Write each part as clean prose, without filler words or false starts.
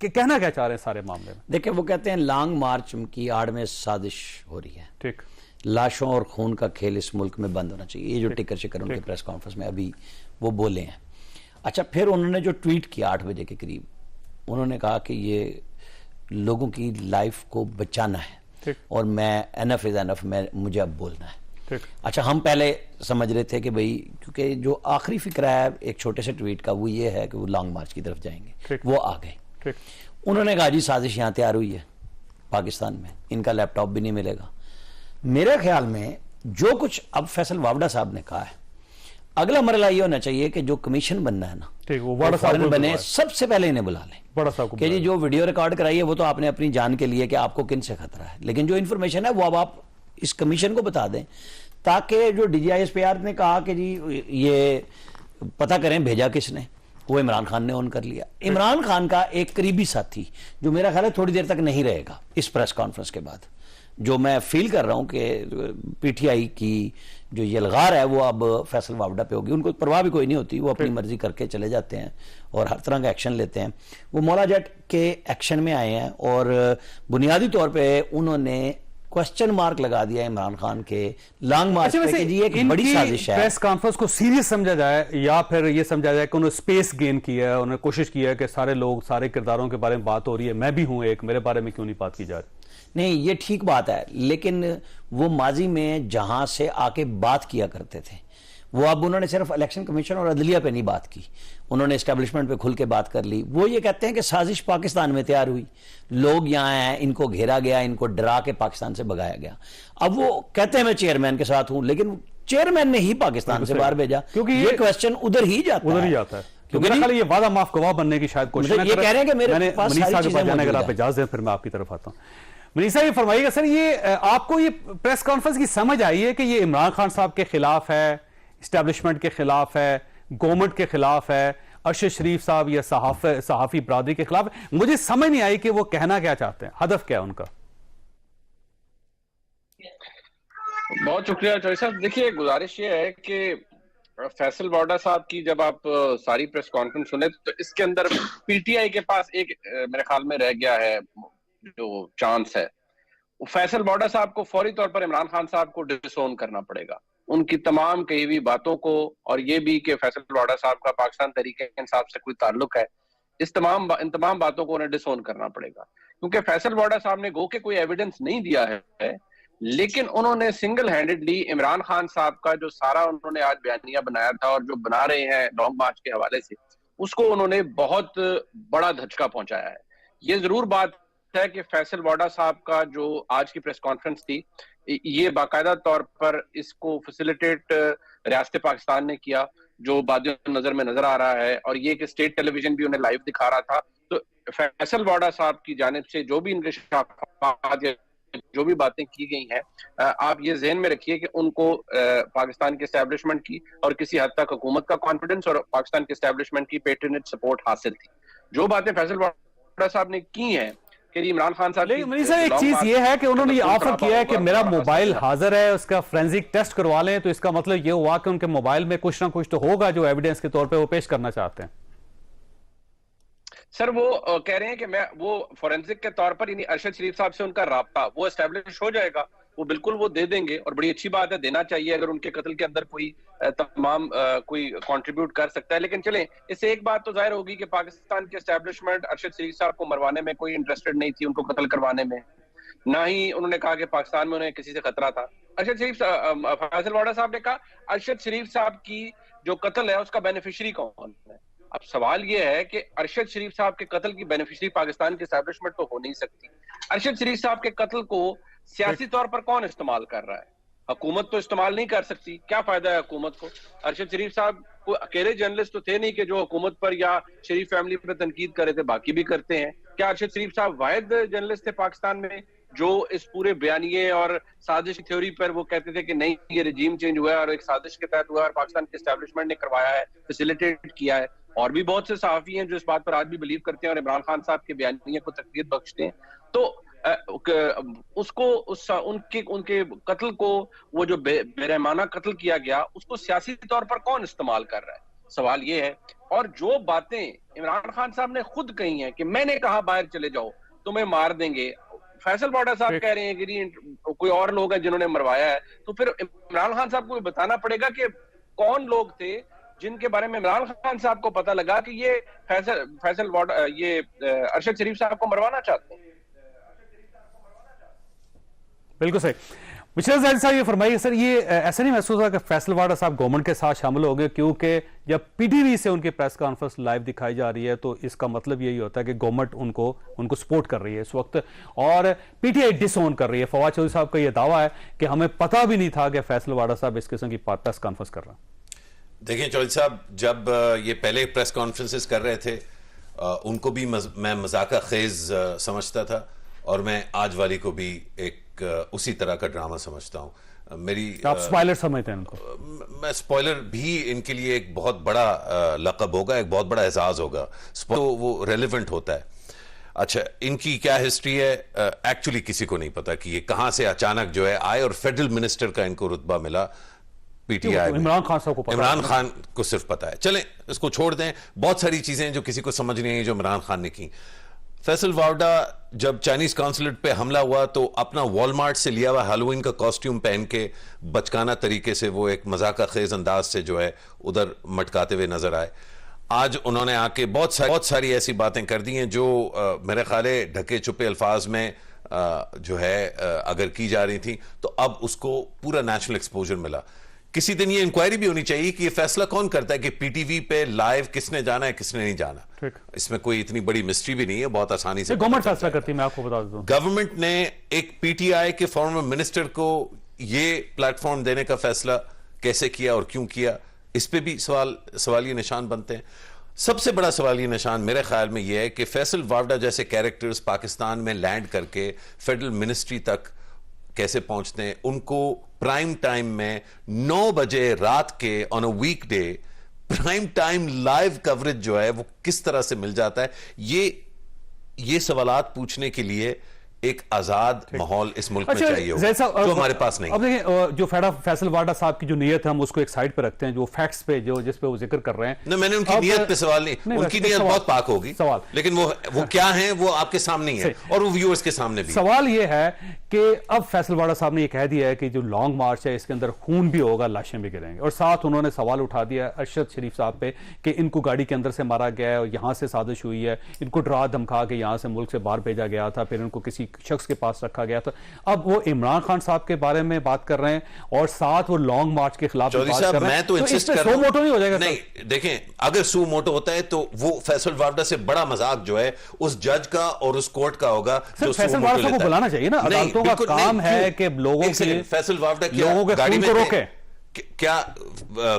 کہ کہنا کیا چاہ رہے ہیں سارے معاملے میں؟ دیکھیں وہ کہتے ہیں لانگ مارچ کی آڑ میں سازش ہو رہی ہے، ٹھیک، لاشوں اور خون کا کھیل اس ملک میں بند ہونا چاہیے، یہ جو ٹکر شکر ان کے پریس کانفرنس میں ابھی وہ بولے ہیں۔ اچھا پھر انہوں نے جو ٹویٹ کیا 8 بجے کے قریب، انہوں نے کہا کہ یہ لوگوں کی لائف کو بچانا ہے اور میں انف از انف، مجھے اب بولنا ہے۔ اچھا ہم پہلے سمجھ رہے تھے کہ بھئی کیونکہ جو آخری فکر ہے ایک چھوٹے سے ٹویٹ کا وہ یہ ہے کہ وہ لانگ مارچ کی طرف جائیں گے، وہ آ گئے۔ انہوں نے کہا جی سازش یہاں تیار ہوئی ہے پاکستان میں، ان کا لیپ ٹاپ بھی نہیں ملے گا۔ میرے خیال میں جو کچھ اب فیصل واوڈا صاحب نے کہا ہے، اگلا مرحلہ یہ ہونا چاہیے کہ جو کمیشن بننا ہے نا وہ فوراً بنے، سب سے پہلے انہیں بلا لیں کہ جی جو ویڈیو ریکارڈ کرائی ہے وہ تو آپ نے اپنی جان کے لیے کہ آپ کو کن سے خطرہ ہے، لیکن جو انفارمیشن ہے وہ اب آپ اس کمیشن کو بتا دیں، تاکہ جو D G I S P R نے کہا کہ جی یہ پتہ کریں بھیجا کس نے، وہ عمران خان نے آن کر لیا۔ عمران خان کا ایک قریبی ساتھی جو میرا خیال ہے تھوڑی دیر تک نہیں رہے گا اس پریس کانفرنس کے بعد، جو میں فیل کر رہا ہوں کہ پی ٹی آئی کی جو یلغار ہے وہ اب فیصل واوڈا پہ ہوگی، ان کو پرواہ بھی کوئی نہیں ہوتی، وہ اپنی مرضی کر کے چلے جاتے ہیں اور ہر طرح کا ایکشن لیتے ہیں۔ وہ مولا جٹ کے ایکشن میں آئے ہیں اور بنیادی طور پہ انہوں نے کوسچن مارک لگا دیا عمران خان کے لانگ مارچ پہ کہ جی ایک بڑی سازش ہے۔ پریس کانفرنس کو سیریس سمجھا جائے یا پھر یہ سمجھا جائے کہ انہوں نے سپیس گین کیا ہے، انہوں نے کوشش کی ہے کہ سارے لوگ سارے کرداروں کے بارے میں بات ہو رہی ہے، میں بھی ہوں ایک، میرے بارے میں کیوں نہیں بات کی جا رہی؟ نہیں یہ ٹھیک بات ہے، لیکن وہ ماضی میں جہاں سے آ کے بات کیا کرتے تھے وہ اب انہوں نے صرف الیکشن کمیشن اور عدلیہ پہ نہیں بات کی، انہوں نے اسٹیبلشمنٹ پہ کھل کے بات کر لی۔ وہ یہ کہتے ہیں کہ سازش پاکستان میں تیار ہوئی، لوگ یہاں ہیں، ان کو گھیرا گیا، ان کو ڈرا کے پاکستان سے بھگایا گیا۔ اب وہ کہتے ہیں میں چیئرمین کے ساتھ ہوں، لیکن چیئرمین نے ہی پاکستان سے باہر بھیجا، کیونکہ یہ کوسچن ادھر ہی جاتا ہے۔ کیونکہ میرا خیال یہ وعدہ معاف گواہ بننے کی شاید کوشش ہے۔ یہ کہہ رہے ہیں کہ میرے پاس ساری چیزیں موجود ہیں۔ اگر آپ اجازت دیں پھر میں آپ کی طرف آتا ہوں۔ منیسا یہ فرمائیے گا سر، یہ آپ کو یہ پریس کانفرنس کی سمجھ آئی ہے کہ یہ عمران خان صاحب کے خلاف ہے، اسٹیبلشمنٹ کے خلاف ہے، گورنمنٹ کے خلاف ہے، ارشد شریف صاحب یا صحافی برادری کے خلاف ہے؟ مجھے سمجھ نہیں آئی کہ وہ کہنا کیا چاہتے ہیں، ہدف کیا ہے ان کا؟ بہت شکریہ چوہدری صاحب۔ دیکھیے گزارش یہ ہے کہ فیصل واوڈا صاحب کی جب آپ ساری پریس کانفرنس سنیں تو اس کے اندر پی ٹی آئی کے پاس ایک میرے خیال میں رہ گیا ہے جو چانس ہے، فیصل واوڈا صاحب کو فوری طور پر عمران خان صاحب کو ڈس اون کرنا پڑے گا، ان کی تمام کہی ہوئی باتوں کو، اور یہ بھی کہ فیصل واوڈا صاحب کا پاکستان تحریک انصاف سے کوئی تعلق ہے، ان تمام باتوں کو انہیں ڈس اون کرنا پڑے گا، کیونکہ فیصل واوڈا صاحب نے گو کہ کوئی ایویڈنس نہیں دیا ہے، لیکن انہوں نے سنگل ہینڈڈلی عمران خان صاحب کا جو سارا انہوں نے آج بیانیہ بنایا تھا اور جو بنا رہے ہیں لانگ مارچ کے حوالے سے، اس کو انہوں نے بہت بڑا دھچکا پہنچایا ہے۔ یہ ضرور بات ہے کہ فیصل واوڈا صاحب کا جو آج کی پریس کانفرنس تھی یہ باقاعدہ طور پر اس کو فیسیلیٹیٹ ریاست پاکستان نے کیا، جو بادی نظر میں نظر آ رہا ہے، اور یہ کہ اسٹیٹ ٹیلی ویژن بھی انہیں لائیو دکھا رہا تھا۔ تو فیصل واوڈا صاحب کی جانب سے جو بھی انکشافات یا جو بھی باتیں کی گئی ہیں، آپ یہ ذہن میں رکھیے کہ ان کو پاکستان کے اسٹیبلشمنٹ کی اور کسی حد تک حکومت کا کانفیڈنس اور پاکستان کے اسٹیبلشمنٹ کی پیٹرنیج سپورٹ حاصل تھی۔ جو باتیں فیصل واوڈا صاحب نے کی ہیں کہ عمران خان صاحب، لیکن منی صاحب ایک چیز یہ ہے کہ انہوں نے یہ آفر کیا ہے کہ میرا موبائل حاضر ہے، اس کا فورینزک ٹیسٹ کروا لیں، تو اس کا مطلب یہ ہوا کہ ان کے موبائل میں کچھ نہ کچھ تو ہوگا جو ایویڈنس کے طور پہ وہ پیش کرنا چاہتے ہیں۔ سر وہ کہہ رہے ہیں کہ وہ فورینزک کے طور پر، یعنی ارشد شریف صاحب سے ان کا رابطہ وہ اسٹیبلش ہو جائے گا، وہ بالکل وہ دے دیں گے، اور بڑی اچھی بات ہے، دینا چاہیے اگر ان کے قتل کے اندر کوئی کوئی کنٹریبیوٹ کر سکتا ہے۔ لیکن چلیں، اس سے ایک بات تو ظاہر ہوگی کہ پاکستان کے اسٹیبلشمنٹ ارشد شریف صاحب کو مروانے میں کوئی انٹرسٹڈ نہیں تھی، ان کو قتل کروانے میں، نہ ہی انہوں نے کہا کہ پاکستان میں انہیں کسی سے خطرہ تھا۔ فیصل واوڈا صاحب نے کہا ارشد شریف صاحب کی جو قتل ہے اس کا بینیفیشری کون ہے۔ اب سوال یہ ہے کہ ارشد شریف صاحب کے قتل کی بینیفیشری پاکستان کی اسٹیبلشمنٹ تو ہو نہیں سکتی۔ ارشد شریف صاحب کے قتل کو سیاسی طور پر کون استعمال کر رہا ہے؟ حکومت تو استعمال نہیں کر سکتی، کیا فائدہ ہے حکومت کو؟ ارشد شریف صاحب کوئی اکیلے جرنلسٹ تو تھے نہیں کہ جو حکومت پر یا شریف فیملی پر تنقید کرے تھے، باقی بھی کرتے ہیں۔ کیا ارشد شریف صاحب واحد جرنلسٹ تھے پاکستان میں جو اس پورے بیانیے اور سازش کی تھیوری پر وہ کہتے تھے کہ نہیں یہ رجیم چینج ہوا ہے اور ایک سازش کے تحت ہوا ہے اور پاکستان کے اسٹیبلشمنٹ نے کروایا ہے، فیسیلیٹیٹ کیا ہے؟ اور بھی بہت سے صحافی ہیں جو اس بات پر آج بھی بلیو کرتے ہیں اور عمران خان صاحب کے بیانیے کو تقویت بخشتے ہیں۔ تو اس کو ان کے قتل کو، وہ جو بے رحمانہ قتل کیا گیا، اس کو سیاسی طور پر کون استعمال کر رہا ہے؟ سوال یہ ہے. اور جو باتیں عمران خان صاحب نے خود کہی ہیں کہ میں نے کہا باہر چلے جاؤ تمہیں مار دیں گے, فیصل واڈا صاحب کہہ رہے ہیں کہ کوئی اور لوگ ہیں جنہوں نے مروایا ہے, تو پھر عمران خان صاحب کو بتانا پڑے گا کہ کون لوگ تھے جن کے بارے میں عمران خان صاحب کو پتہ لگا کہ یہ فیصل واڈا یہ ارشد شریف صاحب کو مروانا چاہتے ہیں. بالکل صحیح. مشرف زاہد صاحب یہ فرمائیے سر, یہ ایسا نہیں محسوس ہوا کہ فیصل واڈا صاحب گورنمنٹ کے ساتھ شامل ہو گئے, کیونکہ جب پی ٹی وی سے ان کی پریس کانفرنس لائیو دکھائی جا رہی ہے تو اس کا مطلب یہی ہوتا ہے کہ گورنمنٹ ان کو سپورٹ کر رہی ہے اس وقت, اور پی ٹی آئی ڈس اون کر رہی ہے. فواد چودھری صاحب کا یہ دعویٰ ہے کہ ہمیں پتہ بھی نہیں تھا کہ فیصل واڈا صاحب اس قسم کی پریس کانفرنس کر رہے ہیں. دیکھیں چودھری صاحب, جب یہ پہلے پریس کانفرنسز کر رہے تھے ان کو بھی میں مذاق خیز سمجھتا تھا, اور میں آج والی کو بھی ایک اسی طرح کا ڈرامہ سمجھتا ہوں. آپ سپوائلر سمجھتے ہیں ان کو؟ میں سپوائلر بھی ان کے لیے ایک بہت بڑا لقب ہوگا, ایک بہت بڑا اعزاز ہوگا, تو وہ ریلیونٹ ہوتا ہے. اچھا, ان کی کیا ہسٹری ہے ایکچولی کسی کو نہیں پتا کہ یہ کہاں سے اچانک جو ہے آئے, اور فیڈرل منسٹر کا ان کو رتبہ ملا P T I. Imran Khan صاحب کو پتا, عمران خان کو صرف پتا ہے. چلیں اس کو چھوڑ دیں, بہت ساری چیزیں جو کسی کو سمجھ نہیں آئی جو عمران خان نے کی. فیصل واڈا جب چائنیز کانسولیٹ پہ حملہ ہوا تو اپنا والمارٹ سے لیا ہوا ہیلوئین کا کاسٹیوم پہن کے بچکانہ طریقے سے وہ ایک مذاق خیز انداز سے جو ہے ادھر مٹکاتے ہوئے نظر آئے. آج انہوں نے آ کے بہت ساری ایسی باتیں کر دی ہیں جو میرے خیال ہے ڈھکے چھپے الفاظ میں جو ہے اگر کی جا رہی تھیں, تو اب اس کو پورا نیشنل ایکسپوجر ملا. کسی دن یہ انکوائری بھی ہونی چاہیے کہ یہ فیصلہ کون کرتا ہے کہ پی ٹی وی پہ لائیو کس نے جانا ہے کس نے نہیں جانا. اس میں کوئی اتنی بڑی مسٹری بھی نہیں ہے, بہت آسانی سے گورنمنٹ فیصلہ کرتی ہے. میں آپ کو بتا دوں, گورنمنٹ نے ایک پی ٹی آئی کے فارمر منسٹر کو یہ پلیٹ فارم دینے کا فیصلہ کیسے کیا اور کیوں کیا, اس پہ بھی سوالیہ نشان بنتے ہیں. سب سے بڑا سوالیہ نشان میرے خیال میں یہ ہے کہ فیصل واڈا جیسے کیریکٹرز پاکستان میں لینڈ کر کے فیڈرل منسٹری تک کیسے پہنچتے ہیں. ان کو پرائم ٹائم میں 9 بجے رات کے on a weekday prime time live coverage جو ہے وہ کس طرح سے مل جاتا ہے. یہ سوالات پوچھنے کے لیے ایک آزاد ماحول اس ملک میں چاہیے ہوگا, جو ہمارے پاس نہیں. اب دیکھیں, جو فیصل واڈا صاحب کی جو نیت ہے ہم اس کو ایک سائڈ پہ رکھتے ہیں, جو فیکٹس پہ جس پہ وہ ذکر کر رہے ہیں. میں نے ان کی نیت پہ سوال نہیں, ان کی نیت بہت پاک ہوگی, لیکن وہ کیا ہیں وہ آپ کے سامنے ہی ہے اور وہ ویورز کے سامنے بھی. سوال یہ ہے کہ اب فیصل واڈا صاحب نے یہ کہہ دیا ہے کہ جو لانگ مارچ ہے اس کے اندر خون بھی ہوگا, لاشیں بھی گریں گے, اور ساتھ انہوں نے سوال اٹھا دیا ارشد شریف صاحب پہ کہ ان کو گاڑی کے اندر سے مارا گیا ہے اور یہاں سے سازش ہوئی ہے, ان کو ڈرا دھمکا کے یہاں سے ملک سے باہر بھیجا گیا تھا, پھر ان کو کسی شخص کے پاس رکھا گیا تھا. اب وہ عمران خان صاحب کے بارے میں بات کر رہے ہیں اور ساتھ وہ لانگ مارچ کے خلاف چودھری صاحب میں تو انسسٹ کر رہا ہوں, موٹو نہیں ہو جائے گا. نہیں دیکھیں, اگر سو موٹو ہوتا ہے تو وہ فیصل واڈا سے بڑا مذاق جو ہے اس جج کا اور اس کورٹ کا ہوگا جو فیصل واڈا صاحب کو بلانا چاہیے نا, عدالتوں کا کام ہے کہ لوگوں کے فیصل واڈا لوگوں کے خون کو روکے. کیا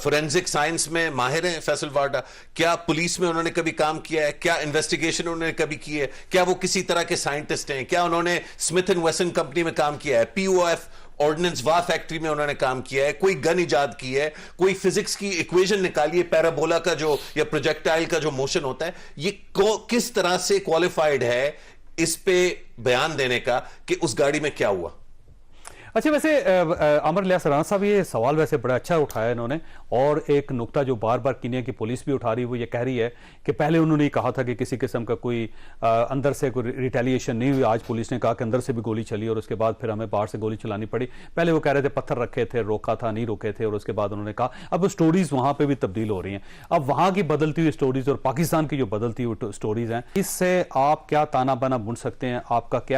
فورینزک سائنس میں ماہر ہیں فیصل واڈا؟ کیا پولیس میں انہوں نے کبھی کام کیا ہے؟ کیا انویسٹیگیشن انہوں نے کبھی کی ہے؟ کیا وہ کسی طرح کے سائنٹسٹ ہیں؟ کیا انہوں نے اسمتھ اینڈ ویسن کمپنی میں کام کیا ہے؟ پی او ایف آرڈننس وا فیکٹری میں انہوں نے کام کیا ہے؟ کوئی گن ایجاد کی ہے؟ کوئی فزکس کی ایکویشن نکالی ہے پیرابولا کا جو یا پروجیکٹائل کا جو موشن ہوتا ہے؟ یہ کس طرح سے کوالیفائیڈ ہے اس پہ بیان دینے کا کہ اس گاڑی میں کیا ہوا؟ اچھا, ویسے عامر الیاس رانا صاحب یہ سوال ویسے بڑا اچھا اٹھایا انہوں نے, اور ایک نقطہ جو بار بار کینیا کی پولیس بھی اٹھا رہی وہ یہ کہہ رہی ہے کہ پہلے انہوں نے کہا تھا کہ کسی قسم کا کوئی اندر سے کوئی ریٹیلیشن نہیں ہوئی, آج پولیس نے کہا کہ اندر سے بھی گولی چلی اور اس کے بعد پھر ہمیں باہر سے گولی چلانی پڑی. پہلے وہ کہہ رہے تھے پتھر رکھے تھے, روکا تھا, نہیں روکے تھے, اور اس کے بعد انہوں نے کہا. اب وہ سٹوریز وہاں پہ بھی تبدیل ہو رہی ہیں, اب وہاں کی بدلتی ہوئی سٹوریز اور پاکستان کی جو بدلتی ہوئی سٹوریز ہیں, اس سے آپ کیا تانا بانا بن سکتے ہیں؟ آپ کا کیا